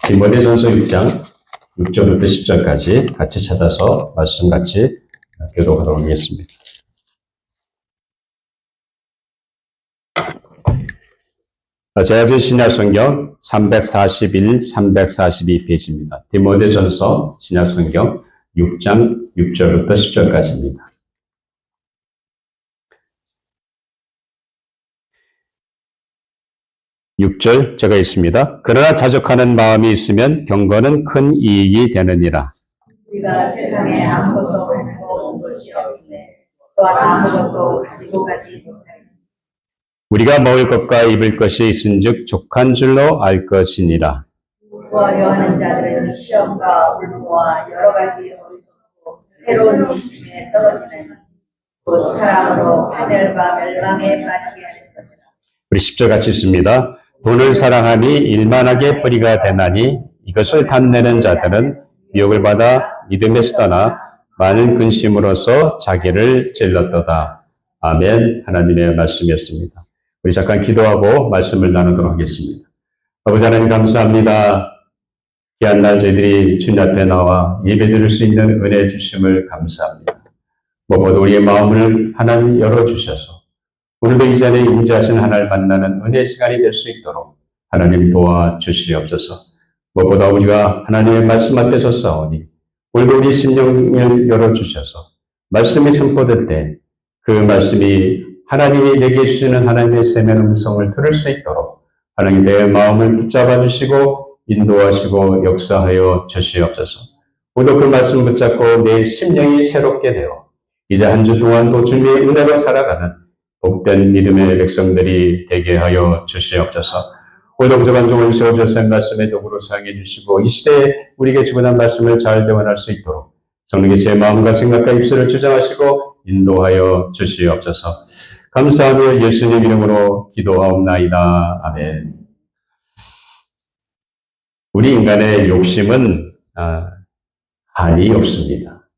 디모데전서 6장 6절부터 10절까지 같이 찾아서 말씀 같이 교독하도록 하겠습니다. 제가 제 신약성경 341, 342페이지입니다. 디모데전서 신약성경 6장 6절부터 10절까지입니다. 6절 제가 있습니다. 그러나 자족하는 마음이 있으면 경건은 큰 이익이 되느니라. 우리가 세상에 아무것도 가지고 온 것이 없으되 또한 아무것도 가지고 가지 못하니 우리가 먹을 것과 입을 것이 있은즉 족한 줄로 알 것이니라. 구하려 하는 자들은 시험과 울무와 여러 가지 어리석고 해로운 욕심에 떨어지는 곧 사랑으로 파멸과 멸망에 빠지게 하는 것이라. 우리 10절 같이 있습니다. 돈을 사랑함이 일만하게 뿌리가 되나니 이것을 탐내는 자들은 미혹을 받아 믿음에서 떠나 많은 근심으로써 자기를 찔렀도다. 아멘. 하나님의 말씀이었습니다. 우리 잠깐 기도하고 말씀을 나누도록 하겠습니다. 아버지 하나님 감사합니다. 귀한 날 저희들이 주님 앞에 나와 예배드릴 수 있는 은혜 주심을 감사합니다. 무엇보다 우리의 마음을 하나님 열어주셔서 오늘도 이 자리에 임재하신 하나님을 만나는 은혜 시간이 될 수 있도록 하나님 도와주시옵소서. 무엇보다 우리가 하나님의 말씀 앞에서 싸우니 오늘도 우리 심령을 열어주셔서 말씀이 선포될 때 그 말씀이 하나님이 내게 주시는 하나님의 세면 음성을 들을 수 있도록 하나님 내 마음을 붙잡아 주시고 인도하시고 역사하여 주시옵소서. 오늘도 그 말씀 붙잡고 내 심령이 새롭게 되어 이제 한 주 동안도 주님의 은혜로 살아가는 복된 믿음의 백성들이 되게 하여 주시옵소서. 오늘도 부족한 종을 세워주셔서 말씀의 도구로 사용해 주시고 이 시대에 우리에게 주고난 말씀을 잘 대원할 수 있도록 성령께서 제 마음과 생각과 입술을 주장하시고 인도하여 주시옵소서. 감사하며 예수님 이름으로 기도하옵나이다. 아멘. 우리 인간의 욕심은 한이 없습니다.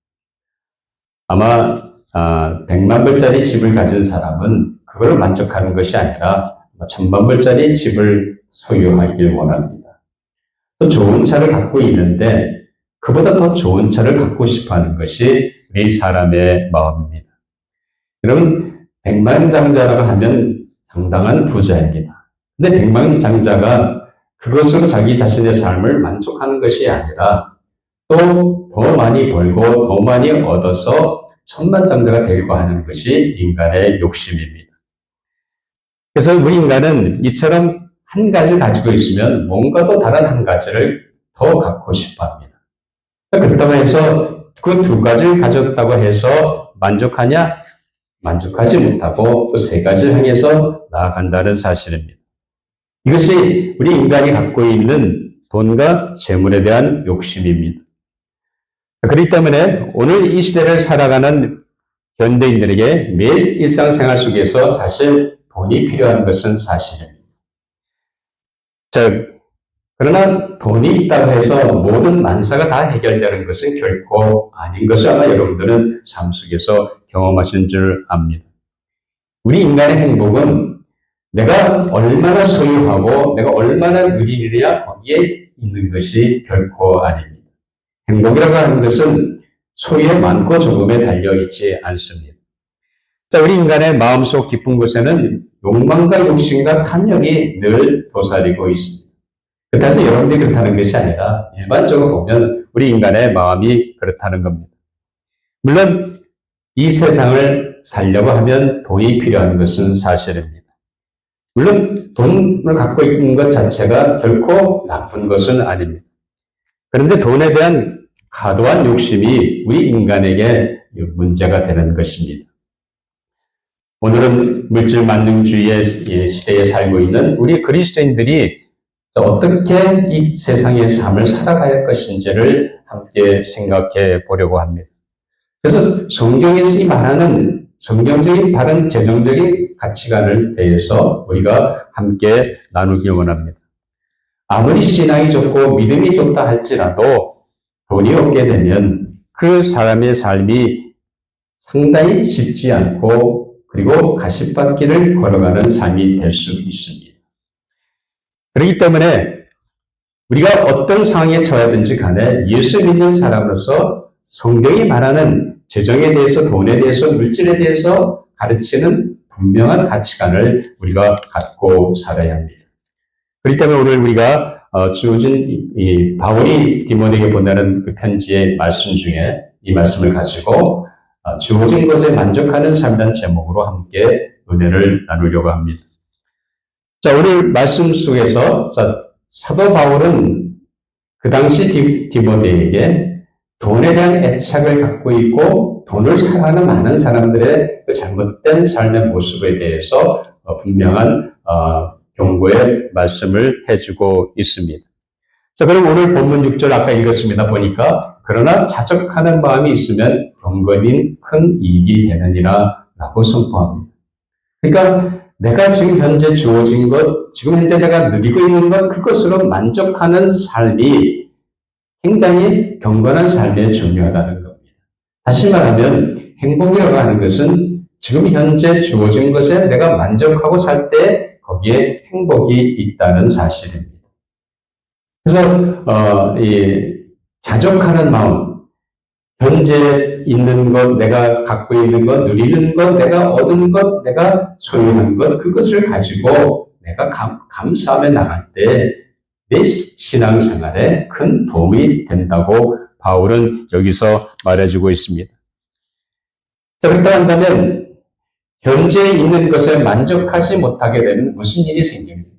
아마 100만 불짜리 집을 가진 사람은 그걸 만족하는 것이 아니라 1000만 불짜리 집을 소유하길 원합니다. 또 좋은 차를 갖고 있는데 그보다 더 좋은 차를 갖고 싶어하는 것이 우리 사람의 마음입니다. 여러분 100만장자라고 하면 상당한 부자입니다. 근데 100만장자가 그것으로 자기 자신의 삶을 만족하는 것이 아니라 또 더 많이 벌고 더 많이 얻어서 천만장자가 되려고 하는 것이 인간의 욕심입니다. 그래서 우리 인간은 이처럼 한 가지를 가지고 있으면 뭔가 또 다른 한 가지를 더 갖고 싶어 합니다. 그렇다고 해서 그 두 가지를 가졌다고 해서 만족하냐? 만족하지 못하고 또 세 가지를 향해서 나아간다는 사실입니다. 이것이 우리 인간이 갖고 있는 돈과 재물에 대한 욕심입니다. 그렇기 때문에 오늘 이 시대를 살아가는 현대인들에게 매일 일상생활 속에서 사실 돈이 필요한 것은 사실입니다. 그러나 돈이 있다고 해서 모든 만사가 다 해결되는 것은 결코 아닌 것을 아마 여러분들은 삶 속에서 경험하신 줄 압니다. 우리 인간의 행복은 내가 얼마나 소유하고 내가 얼마나 누리느냐 거기에 있는 것이 결코 아닙니다. 행복이라고 하는 것은 소유의 많고 적음에 달려있지 않습니다. 자, 우리 인간의 마음속 깊은 곳에는 욕망과 욕심과 탐욕이 늘 도사리고 있습니다. 그렇다고 해서 여러분들이 그렇다는 것이 아니라 일반적으로 보면 우리 인간의 마음이 그렇다는 겁니다. 물론 이 세상을 살려고 하면 돈이 필요한 것은 사실입니다. 물론 돈을 갖고 있는 것 자체가 결코 나쁜 것은 아닙니다. 그런데 돈에 대한 과도한 욕심이 우리 인간에게 문제가 되는 것입니다. 오늘은 물질만능주의의 시대에 살고 있는 우리 그리스도인들이 어떻게 이 세상의 삶을 살아가야 할 것인지를 함께 생각해 보려고 합니다. 그래서 성경에서 말하는 성경적인 바른 재정적인 가치관을 대해서 우리가 함께 나누기 원합니다. 아무리 신앙이 좋고 믿음이 좋다 할지라도 돈이 없게 되면 그 사람의 삶이 상당히 쉽지 않고 그리고 가시밭길을 걸어가는 삶이 될 수 있습니다. 그렇기 때문에 우리가 어떤 상황에 처하든지 간에 예수 믿는 사람으로서 성경이 말하는 재정에 대해서, 돈에 대해서, 물질에 대해서 가르치는 분명한 가치관을 우리가 갖고 살아야 합니다. 그렇기 때문에 오늘 우리가 주어진 이 바울이 디모데에게 보내는 그 편지의 말씀 중에 이 말씀을 가지고 주어진 것에 만족하는 삶이라는 제목으로 함께 은혜를 나누려고 합니다. 자, 오늘 말씀 속에서 사도 바울은 그 당시 디모데에게 돈에 대한 애착을 갖고 있고 돈을 사랑하는 많은 사람들의 그 잘못된 삶의 모습에 대해서 분명한 경고의 말씀을 해주고 있습니다. 자, 그럼 오늘 본문 6절 아까 읽었습니다. 보니까 그러나 자족하는 마음이 있으면 경건인 큰 이익이 되느니라 라고 선포합니다. 그러니까 내가 지금 현재 주어진 것, 지금 현재 내가 누리고 있는 것, 그것으로 만족하는 삶이 굉장히 경건한 삶에 중요하다는 겁니다. 다시 말하면 행복이라고 하는 것은 지금 현재 주어진 것에 내가 만족하고 살 때 거기에 행복이 있다는 사실입니다. 그래서 이 자족하는 마음, 현재 있는 것, 내가 갖고 있는 것, 누리는 것, 내가 얻은 것, 내가 소유한 것, 그것을 가지고 내가 감사하며 나갈 때 내 신앙생활에 큰 도움이 된다고 바울은 여기서 말해주고 있습니다. 자, 그렇다 한다면 현재 있는 것에 만족하지 못하게 되면 무슨 일이 생깁니까?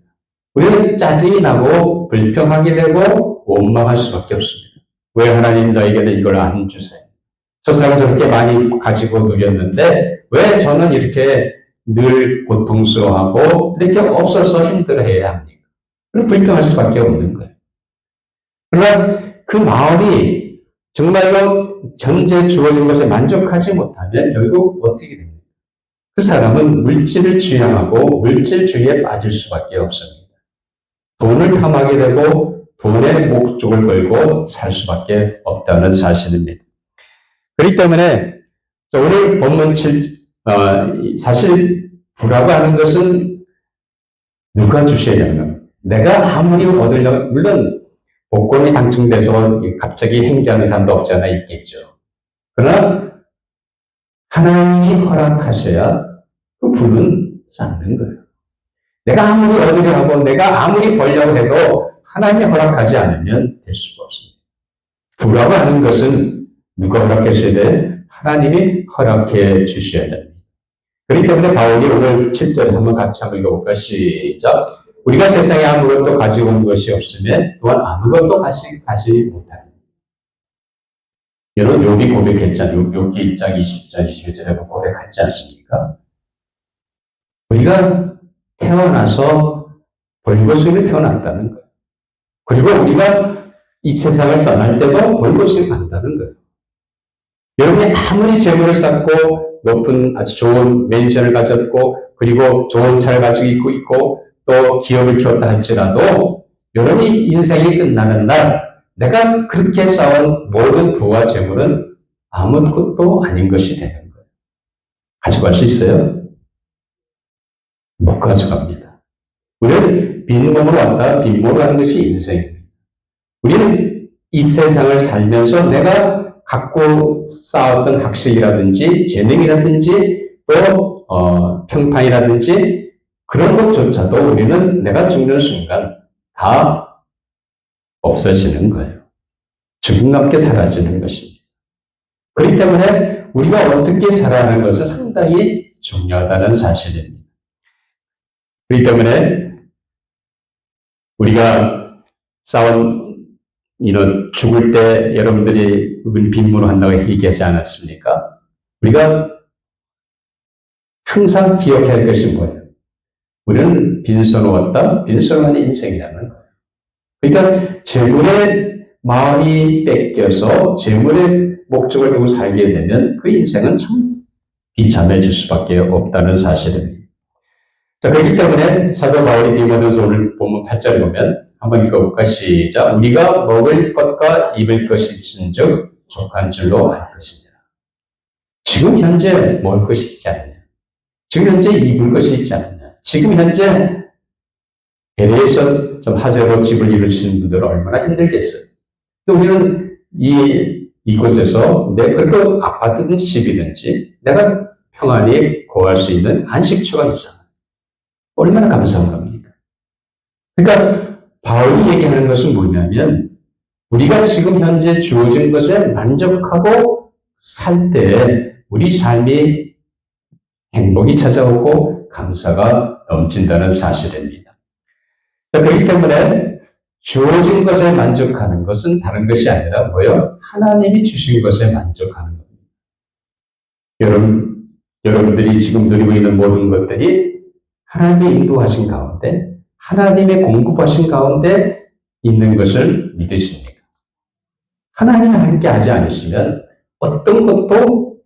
우리는 짜증이 나고 불평하게 되고 원망할 수밖에 없습니다. 왜 하나님 나에게는 이걸 안 주세요? 저 사람 저렇게 많이 가지고 누렸는데 왜 저는 이렇게 늘 고통스러워하고 이렇게 없어서 힘들어해야 합니까? 그럼 불평할 수밖에 없는 거예요. 그러나 그 마음이 정말로 현재 주어진 것에 만족하지 못하면 결국 어떻게 됩니까? 그 사람은 물질을 지향하고 물질주의에 빠질 수밖에 없습니다. 돈을 탐하게 되고 돈의 목적을 걸고 살 수밖에 없다는 사실입니다. 그렇기 때문에 오늘 본문 7, 사실 부라고 하는 것은 누가 주셔야 되는 겁니다. 내가 아무리 얻으려고, 물론 복권이 당첨돼서 갑자기 행자하는 사람도 없지 않아 있겠죠. 그러나 하나님이 허락하셔야 그 부는 쌓는 거예요. 내가 아무리 얻으려 하고 내가 아무리 벌려고 해도 하나님이 허락하지 않으면 될 수가 없습니다. 부라고 하는 것은 누가 허락하셔야 돼? 하나님이 허락해 주셔야 됩니다. 그렇기 때문에 바울이 오늘 7절 한번 같이 한번 읽어볼까? 시작. 우리가 세상에 아무것도 가지고 온 것이 없으면 또한 아무것도 가지 못합니다. 여러분, 욥이 고백했잖아요. 욥기 1장 20절, 21절에 고백하지 않습니까? 우리가 태어나서 벌겋으로 태어났다는 거예요. 그리고 우리가 이 세상을 떠날 때도 벌겋으로 간다는 거예요. 여러분이 아무리 재물을 쌓고 높은 아주 좋은 맨션을 가졌고 그리고 좋은 차를 가지고 있고 또 기업을 키웠다 할지라도 여러분이 인생이 끝나는 날 내가 그렇게 쌓은 모든 부와 재물은 아무것도 아닌 것이 되는 거예요. 가져갈 수 있어요? 못 가져갑니다. 우리는 빈몸으로 왔다 빈몸으로 가는 것이 인생입니다. 우리는 이 세상을 살면서 내가 갖고 쌓았던 학식이라든지 재능이라든지 또 평판이라든지 그런 것조차도 우리는 내가 죽는 순간 다 없어지는 거예요. 죽음과 함께 사라지는 것입니다. 그렇기 때문에 우리가 어떻게 살아가는 것은 상당히 중요하다는 사실입니다. 그렇기 때문에 우리가 죽을 때 여러분들이 빈무로 한다고 얘기하지 않았습니까? 우리가 항상 기억해야 할 것이 뭐예요? 우리는 빈손으로 왔다, 빈손으로 가는 인생이라는 거예요. 그러니까 재물의 마음이 뺏겨서 재물의 목적을 두고 살게 되면 그 인생은 참 비참해질 수밖에 없다는 사실입니다. 자, 그렇기 때문에 사도 바울이 디모데후서 오늘 본문 8절에 보면 한번 읽어볼까? 시작. 우리가 먹을 것과 입을 것이 있은즉 족한 줄로 알 것이니라. 지금 현재 먹을 것이 있지 않느냐? 지금 현재 입을 것이 있지 않느냐? 지금 현재 대해서 좀 하재로 집을 이루시는 분들은 얼마나 힘들겠어요. 우리는 이곳에서 그래도 아파트든 집이든지 내가 평안히 거할 수 있는 안식처가 있잖아요. 얼마나 감사한 겁니까? 그러니까 바울이 얘기하는 것은 뭐냐면 우리가 지금 현재 주어진 것에 만족하고 살 때 우리 삶이 행복이 찾아오고 감사가 넘친다는 사실입니다. 그렇기 때문에 주어진 것에 만족하는 것은 다른 것이 아니라 뭐요? 하나님이 주신 것에 만족하는 겁니다. 여러분들이 지금 누리고 있는 모든 것들이 하나님의 인도하신 가운데, 하나님의 공급하신 가운데 있는 것을 믿으십니까? 하나님이 함께 하지 않으시면 어떤 것도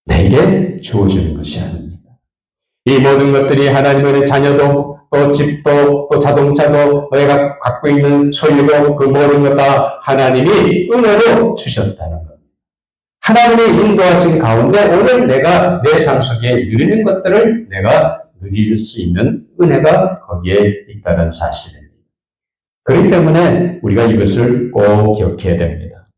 내게 주어지는 것이 아닙니다. 이 모든 것들이 하나님의 자녀도, 또 집도, 또 자동차도, 내가 갖고 있는 소유도 그 모든 것 다 하나님이 은혜로 주셨다는 겁니다. 하나님의 인도하신 가운데 오늘 내가 내 삶 속에 누리는 것들을 내가 누릴 수 있는 은혜가 거기에 있다는 사실입니다. 그렇기 때문에 우리가 이것을 꼭 기억해야 됩니다.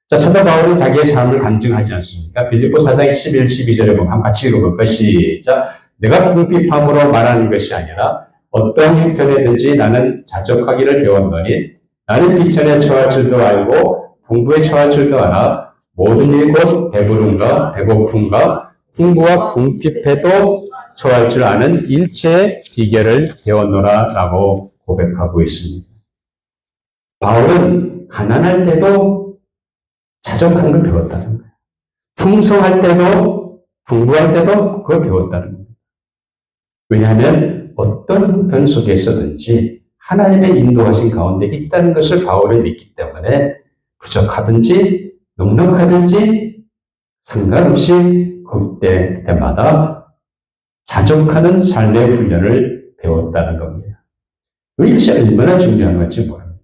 자, 사도 바울은 자기의 삶을 간증하지 않습니까? 빌립보 4장 11, 12절에 보면 같이 읽어볼까? 시작. 내가 궁핍함으로 말하는 것이 아니라 어떤 형편에든지 나는 자족하기를 배웠노니 나는 비천에 처할 줄도 알고 풍부에 처할 줄도 알아 모든 일 곧 배부름과 배고픔과 풍부와 궁핍에도 처할 줄 아는 일체의 비결을 배웠노라 라고 고백하고 있습니다. 바울은 가난할 때도 자족하는 걸 배웠다는 거예요. 풍성할 때도 풍부할 때도 그걸 배웠다는 거예요. 왜냐하면 어떤 형편 속에서든지 하나님의 인도하신 가운데 있다는 것을 바울은 믿기 때문에 부족하든지 넉넉하든지 상관없이 그때마다 자족하는 삶의 훈련을 배웠다는 겁니다. 이것이 얼마나 중요한 건지 모릅니다.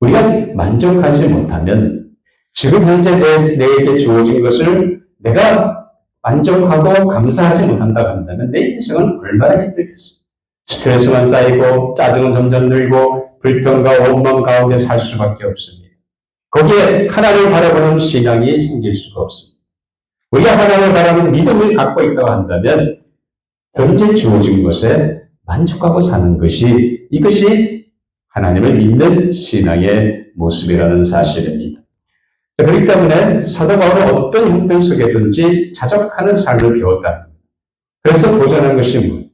우리가 만족하지 못하면 지금 현재 내게 주어진 것을 내가 만족하고 감사하지 못한다고 한다면 내 인생은 얼마나 힘들겠어요. 스트레스만 쌓이고 짜증은 점점 늘고 불평과 원망 가운데 살 수밖에 없습니다. 거기에 하나님을 바라보는 신앙이 생길 수가 없습니다. 우리가 하나님을 바라보는 믿음을 갖고 있다고 한다면 현재 주어진 것에 만족하고 사는 것이 이것이 하나님을 믿는 신앙의 모습이라는 사실입니다. 그렇기 때문에 사도 바울은 어떤 형편 속에든지 자족하는 삶을 배웠다. 그래서 도전한 것이 뭐예요?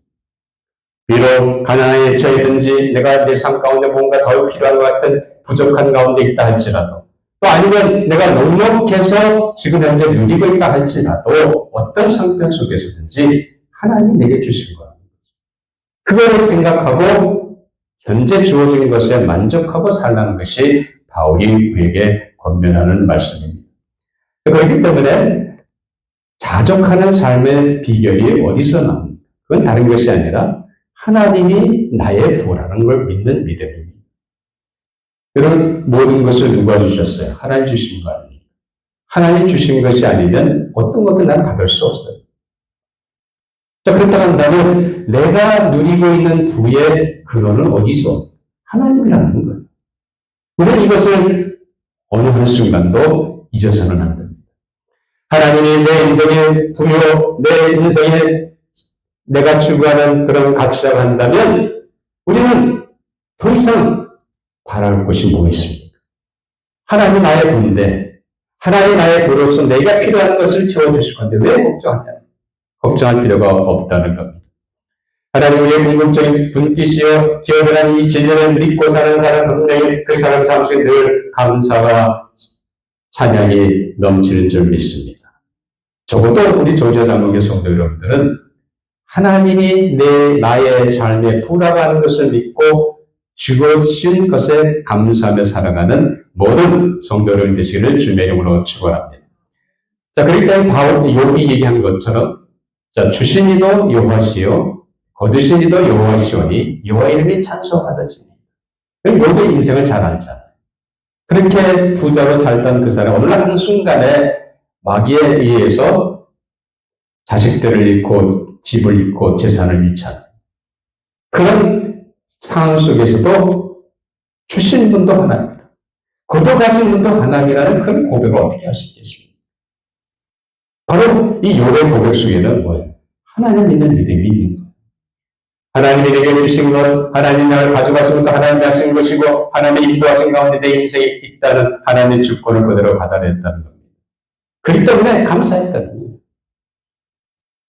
비록 가난에 처해든지 내가 내 삶 가운데 뭔가 더 필요한 것 같은 부족한 가운데 있다 할지라도 또 아니면 내가 넉넉해서 지금 현재 누리고 있다 할지라도 어떤 상태 속에서든지 하나님 내게 주신 거예요. 그거를 생각하고 현재 주어진 것에 만족하고 살라는 것이 바울이 우리에게 권면하는 말씀입니다. 그렇기 때문에 자족하는 삶의 비결이 어디서 나옵니까? 그건 다른 것이 아니라 하나님이 나의 부라는 걸 믿는 믿음입니다. 여러분, 모든 것을 누가 주셨어요? 하나님 주신 거 아닙니까? 하나님 주신 것이 아니면 어떤 것도 나는 받을 수 없어요. 자, 그렇다고 한다면 내가 누리고 있는 부의 근원은 어디서? 하나님이라는 거예요. 우리는 이것을 어느 한순간도 잊어서는 안 됩니다. 하나님이 내 인생의 부여, 내 인생의 내가 추구하는 그런 가치라고 한다면 우리는 더 이상 바랄 것이 뭐 있습니까? 하나님 나의 부인데 하나님 나의 부로서 내가 필요한 것을 채워주실 건데 왜 걱정하냐? 걱정할 필요가 없다는 겁니다. 하나님 우리의 궁극적인 분깃이요 기업이라는 이 진리를 믿고 사는 사람 분명히 그 사람 삶 속에 늘 감사와 찬양이 넘치는 줄 믿습니다. 적어도 우리 조제자목의 성도 여러분들은 하나님이 나의 삶의 부라고 하는 것을 믿고 주어진 것에 감사하며 살아가는 모든 성도 여러분 되시기를 주님의 이름으로 축원합니다. 자, 그렇기 때문에 바울 욥이 얘기한 것처럼 자, 주신 이도 여호와시요 거두신 이도 여호와시오니 여호와 이름이 찬송받아집니다. 욥의 인생을 잘 알잖아요. 그렇게 부자로 살던 그 사람 어느 한순간에 마귀에 의해서 자식들을 잃고 집을 잃고 재산을 잃잖아요. 그런 상황 속에서도 주신 분도 하나님이라, 거둬가신 분도 하나님이라는 그런 고백을 어떻게 할 수 있겠습니까? 바로 이 욥의 고백 속에는 뭐예요? 하나님 믿는 믿음이 있는 거예요. 하나님이 내게 주신 것, 하나님 나를 가져가신 것도 하나님이 하신 것이고, 하나님의 인도하신 가운데 내 인생에 있다는 하나님의 주권을 그대로 받아냈다는 겁니다. 그렇기 때문에 감사했다는 거예요.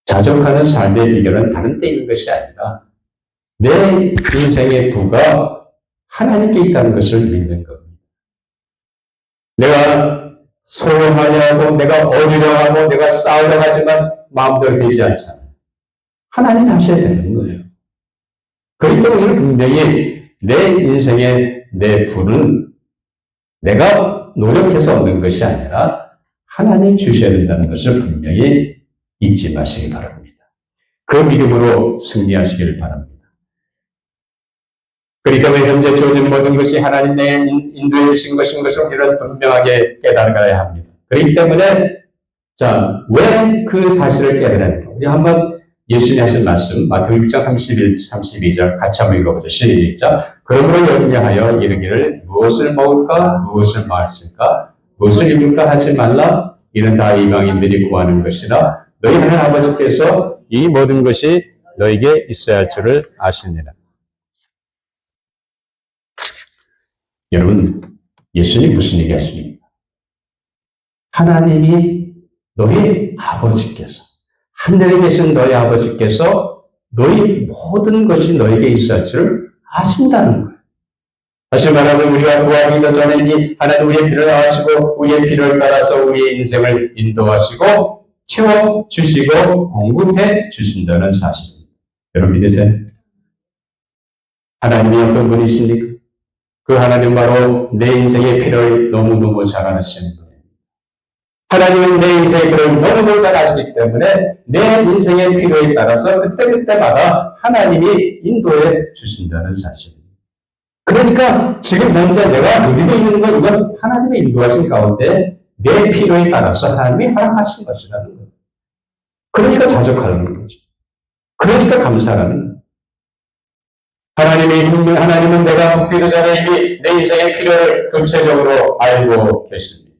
자족하는 삶의 비결은 다른 데 있는 것이 아니라 내 인생의 부가 하나님께 있다는 것을 믿는 겁니다. 내가 소용하려 하고, 내가 얻으려 하고, 내가 싸우려 하지만 마음대로 되지 않잖아요. 하나님이 하셔야 되는 거예요. 그렇기 때문에 분명히 내 인생의 내 부는 내가 노력해서 얻는 것이 아니라 하나님 주셔야 된다는 것을 분명히 잊지 마시기 바랍니다. 그 믿음으로 승리하시기를 바랍니다. 그렇기 때문에 현재 주어진 모든 것이 하나님 내게 인도해 주신 것인 것을 우리는 분명하게 깨달아야 합니다. 그렇기 때문에 왜 그 사실을 깨달았는가? 우리 한번 예수님이 하신 말씀 마태복음 6장 31, 32절 같이 한번 읽어보죠. 시작. 그러므로 염려하여 이르기를 무엇을 먹을까? 무엇을 마실까? 무엇을 입을까? 하지 말라. 이는 다 이방인들이 구하는 것이라. 너희 하나님 아버지께서 이 모든 것이 너에게 있어야 할 줄을 아시니라. 여러분, 예수님이 무슨 얘기 하십니까? 하나님이 너희 아버지께서, 하늘에 계신 너희 아버지께서 너희 모든 것이 너에게 있어야 할 줄을 아신다는 거예요. 다시 말하면 우리가 구하기 더 전에 이미 하나님 우리의 피를 나하시고 우리의 피를 따라서 우리의 인생을 인도하시고 채워주시고 공급해 주신다는 사실입니다. 여러분 믿으세요? 하나님이 어떤 분이십니까? 그 하나님 바로 내 인생의 필요를 너무너무 잘 아시는 분이에요. 하나님은 내 인생의 필요를 너무너무 잘 아시기 때문에 내 인생의 필요에 따라서 그때그때마다 하나님이 인도해 주신다는 사실입니다. 그러니까 지금 현재 내가 누리고 있는 건 이건 하나님의 인도하신 가운데 내 필요에 따라서 하나님이 허락하신 것이라는 거예요. 그러니까 자족하는 거죠. 그러니까 감사하는 거예요. 하나님은 내가 묻기도 전에 이미 내 인생의 필요를 구체적으로 알고 계십니다.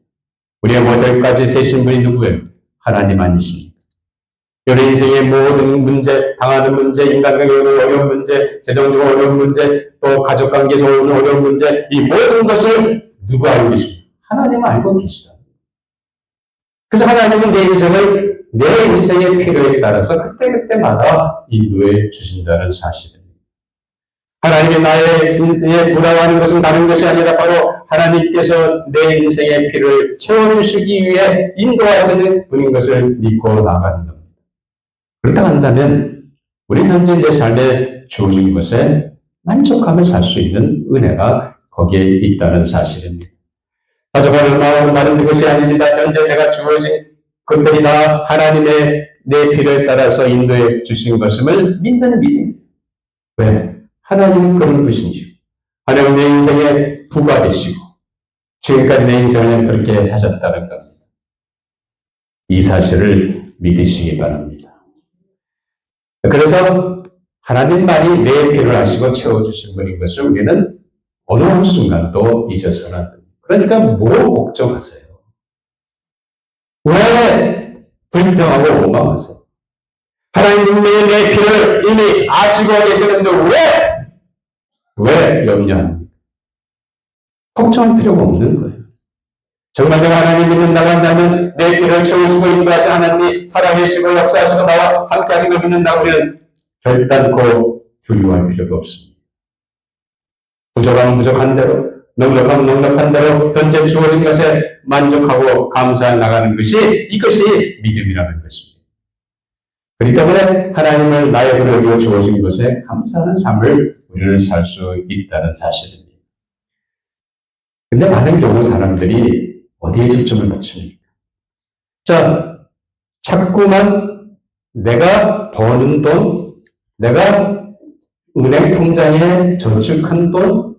우리의 모델까지 세신 분이 누구예요? 하나님 아니십니까? 우리 인생의 모든 문제, 당하는 문제, 인간관계의 어려운 문제, 재정적으로 어려운 문제, 또 가족관계에서 오는 어려운 문제, 이 모든 것을 누가 알고 계십니까? 하나님은 알고 계시다. 그래서 하나님은 내 인생의 필요에 따라서 그때그때마다 인도해 주신다는 사실입니다. 하나님이 나의 인생에 부담하는 것은 다른 것이 아니라 바로 하나님께서 내 인생의 필요를 채워주시기 위해 인도하시는 분인 것을 믿고 나가는 겁니다. 그렇다고 한다면 우리 현재 내 삶에 주어진 것에 만족하며 살 수 있는 은혜가 거기에 있다는 사실입니다. 가져가는 마음으로 말하는 것이 아닙니다. 현재 내가 주어진 것들이 다 하나님의 내 필요에 따라서 인도해 주신 것임을 믿는 믿음입니다. 왜? 하나님은 그런 분이시고 하나님은 내 인생의 부가 되시고 지금까지 내 인생을 그렇게 하셨다는 겁니다. 이 사실을 믿으시기 바랍니다. 그래서 하나님만이 내 필요를 아시고 채워주신 분인 것을 우리는 어느 한순간도 잊어서는 안 됩니다. 그러니까 뭐 걱정하세요? 왜 불평하고 원망하세요? 하나님이 내 필요를 이미 아시고 계시는데 왜 염려합니까? 걱정할 필요가 없는 거예요. 정말 내가 하나님 믿는다고 한다면 내 필요를 채우시고 인도하신 하나님이 살아계시고 역사하시고 나와 함께 하신 걸 믿는다고 우리는 결단코 두려워할 필요가 없습니다. 부족하면 부족한 대로, 넉넉하면 넉넉한 대로 현재 주어진 것에 만족하고 감사해 나가는 것이 이것이 믿음이라는 것입니다. 그렇기 때문에 하나님을 나의 분으로 주어진 것에 감사하는 삶을 우리는 살 수 있다는 사실입니다. 근데 많은 경우 사람들이 어디에 초점을 맞춥니까? 자꾸만 내가 버는 돈, 내가 은행 통장에 저축한 돈,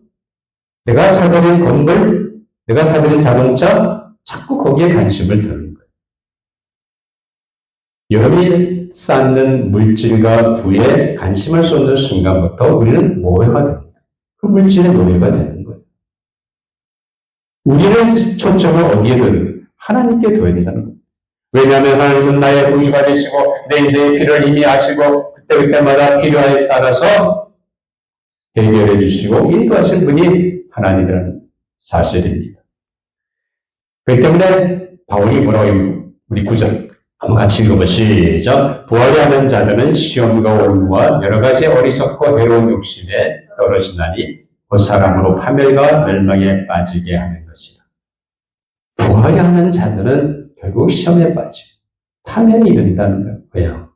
내가 사들인 건물, 내가 사들인 자동차, 자꾸 거기에 관심을 두는 거예요. 여러분이 쌓는 물질과 부에 관심을 쏟는 순간부터 우리는 노예가 됩니다. 그 물질의 노예가 되는 거예요. 우리는 초점을 어디에 두는 하나님께 둬야 된다는 거예요. 왜냐하면 하나님은 나의 구주가 되시고 내 인생의 필요를 이미 아시고 그때그때마다 필요에 따라서 해결해 주시고 인도하실 분이 하나님이라는 사실입니다. 그렇기 때문에 바울이 뭐라고 합니까? 우리 9절 한번 같이 읽어보시죠. 부활하는 자들은 시험과 올무와 여러 가지 어리석고 해로운 욕심에 떨어지나니 그 사람으로 파멸과 멸망에 빠지게 하는 것이다. 부활하는 자들은 결국 시험에 빠지고 파멸이 이른다는 거예요. 왜요?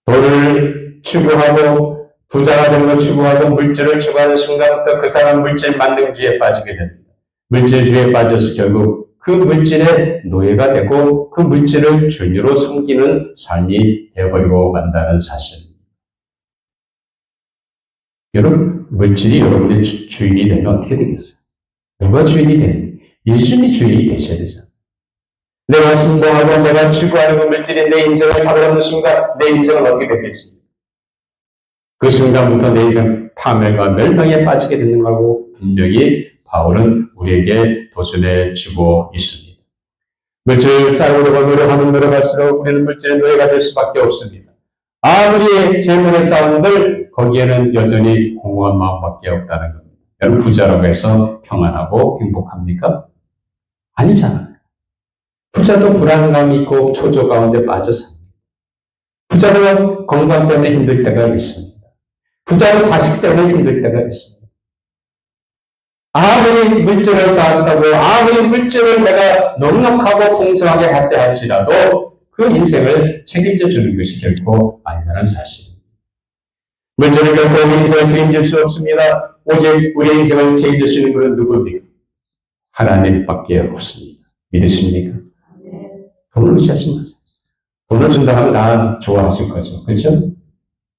돈을 추구하고 부자가 되는 걸 추구하고 물질을 추구하는 순간부터 그 사람 물질 만능주의에 빠지게 됩니다. 물질주의에 빠져서 결국 그 물질의 노예가 되고 그 물질을 주인으로 섬기는 삶이 되어버리고 만다는 사실입니다. 여러분, 물질이 여러분의 주인이 되면 어떻게 되겠어요? 누가 주인이 되는데? 예수님이 주인이 되셔야 되잖아요. 내가 신봉하고 내가 추구하는 그 물질이 내 인생을 잡아먹는 순간 내 인생은 어떻게 되겠습니까? 그 순간부터 내 인생 파멸과 멸망에 빠지게 되는 거고 분명히 바울은 우리에게 도전해 주고 있습니다. 물질을 쌓으려고 노력할수록 우리는 물질의 노예가 될 수밖에 없습니다. 아무리 재물을 쌓은들 거기에는 여전히 공허한 마음밖에 없다는 겁니다. 여러분 부자라고 해서 평안하고 행복합니까? 아니잖아요. 부자도 불안감이 있고 초조 가운데 빠져 삽니다. 부자도 건강 때문에 힘들 때가 있습니다. 부자도 자식 때문에 힘들 때가 있습니다. 아무리 물질을 쌓았다고 아무리 물질을 내가 넉넉하고 풍성하게 했다 할지라도 그 인생을 책임져 주는 것이 결코 아니라는 사실입니다. 물질을 결코 우리 인생을 책임질 수 없습니다. 오직 우리 인생을 책임져 주시는 분은 누구입니까? 하나님밖에 없습니다. 믿으십니까? 돈을 의지하지 마세요. 돈을 준다 하면 다 좋아하실 거죠. 그렇죠?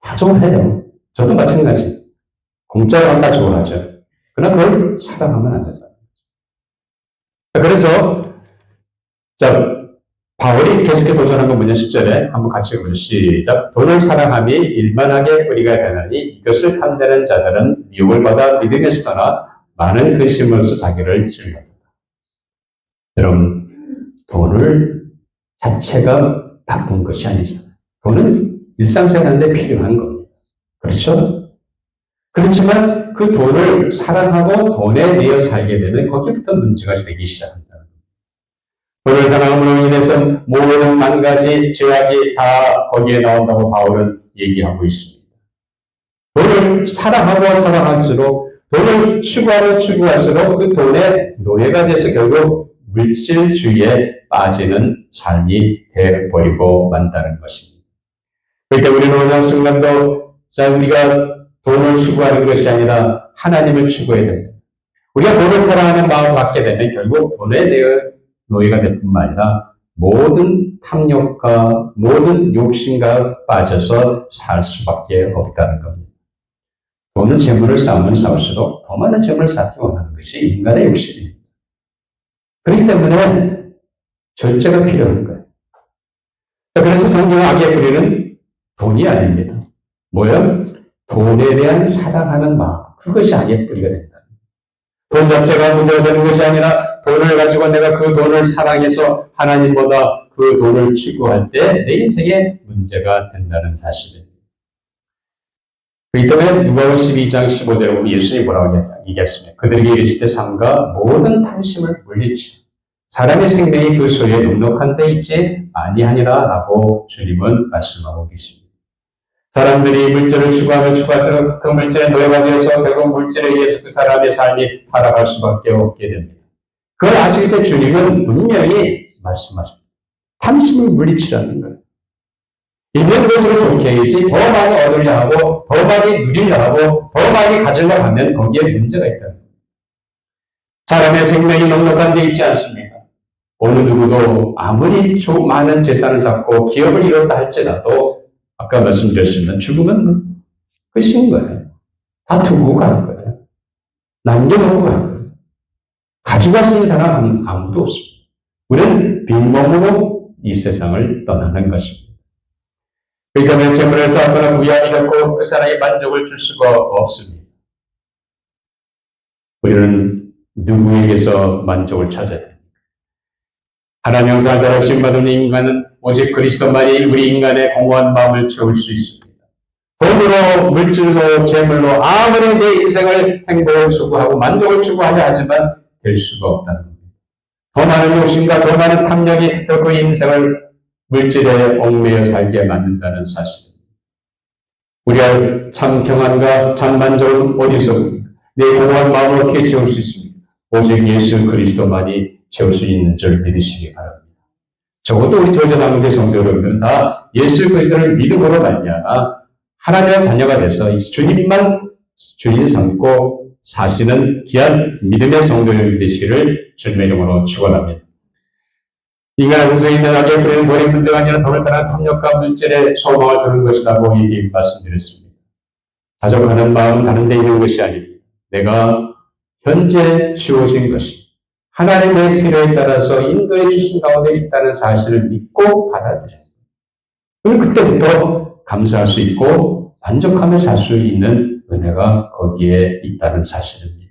다 좋아해요. 저도 마찬가지. 공짜로 하면 다 좋아하죠. 그러나 그걸 사랑하면 안 된다. 그래서 바울이 계속해 도전한 건 뭐냐? 10절에 한번 같이 읽어보죠. 시작. 돈을 사랑함이 일만하게 뿌리가 되나니 이것을 탐내는 자들은 미혹을 받아 믿음에서 떠나 많은 근심으로서 자기를 찔렀다. 여러분, 돈을 자체가 나쁜 것이 아니잖아요. 돈은 일상생활에 필요한 겁니다. 그렇죠? 그렇지만 그 돈을 사랑하고 돈에 대해 살게 되면 거기부터 문제가 되기 시작합니다. 돈을 사랑함으로 인해서 모든 만 가지 죄악이 다 거기에 나온다고 바울은 얘기하고 있습니다. 돈을 사랑할수록 돈을 추구할수록 그 돈의 노예가 돼서 결국 물질주의에 빠지는 삶이 되어버리고 만다는 것입니다. 그렇기 때문에 우리는 어느 순간도 우리가 돈을 추구하는 것이 아니라 하나님을 추구해야 됩니다. 우리가 돈을 사랑하는 마음을 갖게 되면 결국 돈에 대해 노예가 될 뿐만 아니라 모든 탐욕과 모든 욕심과 빠져서 살 수밖에 없다는 겁니다. 돈은 재물을 쌓으면 쌓을수록 더 많은 재물을 쌓기 원하는 것이 인간의 욕심입니다. 그렇기 때문에 절제가 필요한 거예요. 그래서 성경의 악의 뿌리는 돈이 아닙니다. 뭐예요? 돈에 대한 사랑하는 마음. 그것이 악의 뿌리가 된다. 돈 자체가 문제가 되는 것이 아니라 돈을 가지고 내가 그 돈을 사랑해서 하나님보다 그 돈을 추구할 때 내 인생에 문제가 된다는 사실입니다. 그렇기 때문에 누가복음 12장 15절에 보면 예수님이 뭐라고 얘기했습니까? 그들에게 이르실 때 삼가 모든 탐심을 물리치고 사람의 생명이 그 소유에 넉넉한 데 있지 아니하니라 라고 주님은 말씀하고 계십니다. 사람들이 물질을 추구해서 그 물질의 노예가 되어서 결국 물질에 의해서 그 사람의 삶이 타락할 수밖에 없게 됩니다. 그걸 아실 때 주님은 분명히 말씀하십니다. 탐심을 물리치라는 거예요. 있는 것으로 좋게 해야지 더 많이 얻으려 하고 더 많이 누리려 하고 더 많이 가지려고 하면 거기에 문제가 있다는 거예요. 사람의 생명이 넉넉한 데 있지 않습니까? 어느 누구도 아무리 많은 재산을 쌓고 기업을 이뤘다 할지라도 아까 말씀드렸습니다. 죽으면 끝인 거예요. 다 두고 갈 거예요. 남겨놓고 갈 거예요. 가지고 갈 수 있는 사람은 아무도 없습니다. 우리는 빈몸으로 이 세상을 떠나는 것입니다. 그렇기 때문에 재물을 쌓거나 부양이 갖고 그 사람이 만족을 줄 수가 없습니다. 우리는 누구에게서 만족을 찾아야 됩니까? 하나님 형상을 따라 신받은 인간은 오직 그리스도만이 우리 인간의 공허한 마음을 채울 수 있습니다. 돈으로, 물질로, 재물로 아무리 내 인생을 행복을 추구하고 만족을 추구하려 하지만 될 수가 없다는 겁니다. 더 많은 욕심과 더 많은 탐욕이 그 인생을 물질에 얽매여 살게 만든다는 사실입니다. 우리가 참 평안과 참 만족은 어디서 내 공허한 마음을 어떻게 채울 수 있습니까? 오직 예수 그리스도만이 채울 수 있는 줄 믿으시기 바랍니다. 적어도 우리 조제장로교 성도 여러분들은 다 예수 그리스도를 믿음으로 말미암아 하나님의 자녀가 돼서 주님만 주인 삼고 사시는 귀한 믿음의 성도들이 되시기를 주님의 이름으로 축원합니다. 인간의 동생이 있는 악에 뿌리는 돈의 문제가 아니라 돈을 따른 탐욕과 물질의 소망을 두는 것이라고 이미 말씀드렸습니다. 자족하는 마음은 다른 데 있는 것이 아닙니다. 내가 현재 주어진 것이 하나님의 필요에 따라서 인도해 주신 가운데 있다는 사실을 믿고 받아들여요. 그럼 그때부터 감사할 수 있고 만족하며 살 수 있는 은혜가 거기에 있다는 사실입니다.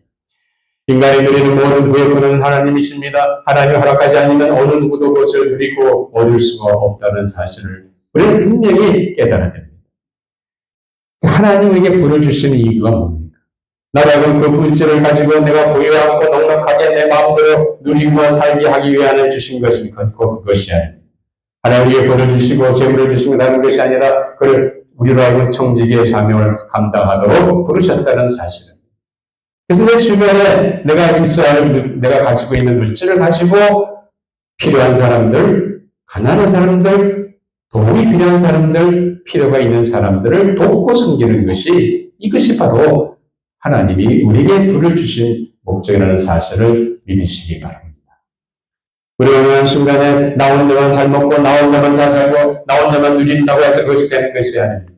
인간이 누리는 모든 부의 하나님이십니다. 하나님이 허락하지 않으면 어느 누구도 그것을 누리고 얻을 수가 없다는 사실을 우리는 분명히 깨달아야 됩니다. 하나님 우리에게 부를 주시는 이유가 뭡니까? 나라는 그 물질을 가지고 내가 부유하고 넉넉하게 내 마음대로 누리고 살게 하기 위하여 주신 것입니까? 그것이 아닙니다. 하나님에게 부를 주시고 재물을 주시고 나는 것이 아니라 그를 우리로 하여금 청지기의 사명을 감당하도록 부르셨다는 사실입니다. 그래서 내 주변에 내가 가지고 있는 물질을 가지고 필요한 사람들, 가난한 사람들, 도움이 필요한 사람들, 필요가 있는 사람들을 돕고 섬기는 것이 이것이 바로 하나님이 우리에게 부를 주신 목적이라는 사실을 믿으시기 바랍니다. 우리가 어느 순간에 나 혼자만 잘 먹고 나 혼자만 잘 살고 나 혼자만 누린다고 해서 그것이 되는 것이 아닙니다.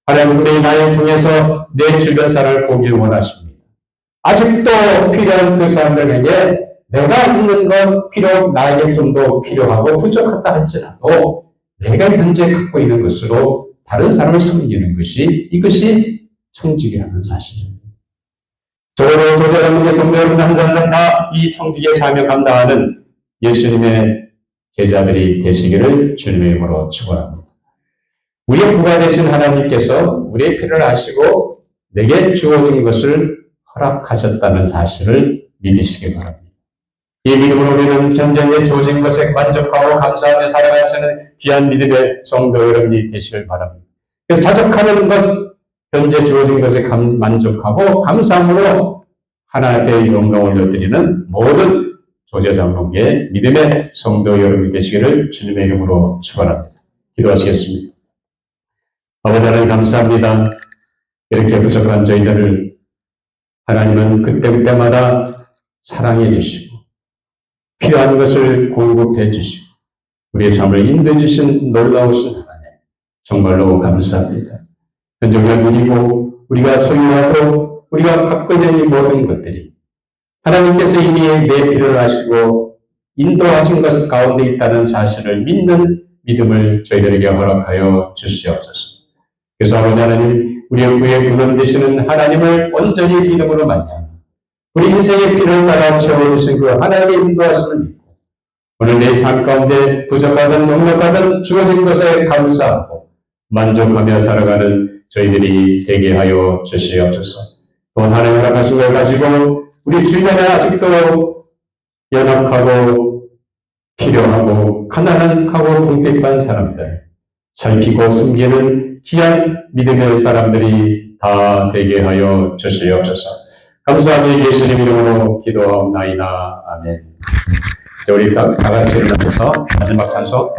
하나님 우리 나를 통해서 내 주변 사람을 보길 원하십니다. 아직도 필요한 그 사람들에게 내가 있는 건 비록 나에게 좀 더 필요하고 부족하다 할지라도 내가 현재 갖고 있는 것으로 다른 사람을 섬기는 것이 이것이 청직이라는 사실입니다. 저로 조제하는 성도 여러분 항상 다 이 청직의 사명 감당하는 예수님의 제자들이 되시기를 주님의 이름으로 축원합니다. 우리의 부가 되신 하나님께서 우리의 필요를 아시고 내게 주어진 것을 허락하셨다는 사실을 믿으시기 바랍니다. 이 믿음으로 우리는 현재 주어진 것에 만족하고 감사하며 살아가시는 귀한 믿음의 성도 여러분이 되시길 바랍니다. 그래서 자족하는 것, 현재 주어진 것에 만족하고 감사함으로 하나님의 영광을 올려드리는 모든 조제장로의 믿음의 성도 여러분이 되시기를 주님의 이름으로 축원합니다. 기도하시겠습니다. 아버지 하나님 감사합니다. 이렇게 부족한 저희들을 하나님은 그때그때마다 사랑해 주시고 필요한 것을 공급해 주시고 우리의 삶을 인도해 주신 놀라우신 하나님 정말로 감사합니다. 현재 우리가 누리고 우리가 소유하고 우리가 갖고 있는 이 모든 것들이 하나님께서 이미 내 필요를 아시고 인도하신 것 가운데 있다는 사실을 믿는 믿음을 저희들에게 허락하여 주시옵소서. 그래서 아버지 하나님 우리의 구의 근원 되시는 하나님을 온전히 믿음으로 만나 우리 인생의 필요를 따라 채워주신 그 하나님의 인도하심을 믿고 오늘 내 삶 가운데 부족하든 넉넉하든 주어진 것에 감사하고 만족하며 살아가는 저희들이 되게 하여 주시옵소서. 또 하나님 허락하신 걸 가지고 우리 주변에 아직도 연약하고 필요하고 가난하고 궁핍한 사람들 살피고 숨기는 귀한 믿음의 사람들이 다 되게 하여 주시옵소서. 감사하며 예수님 이름으로 기도하옵나이다. 아멘. 이제 우리 다 같이 일어나서 마지막 찬송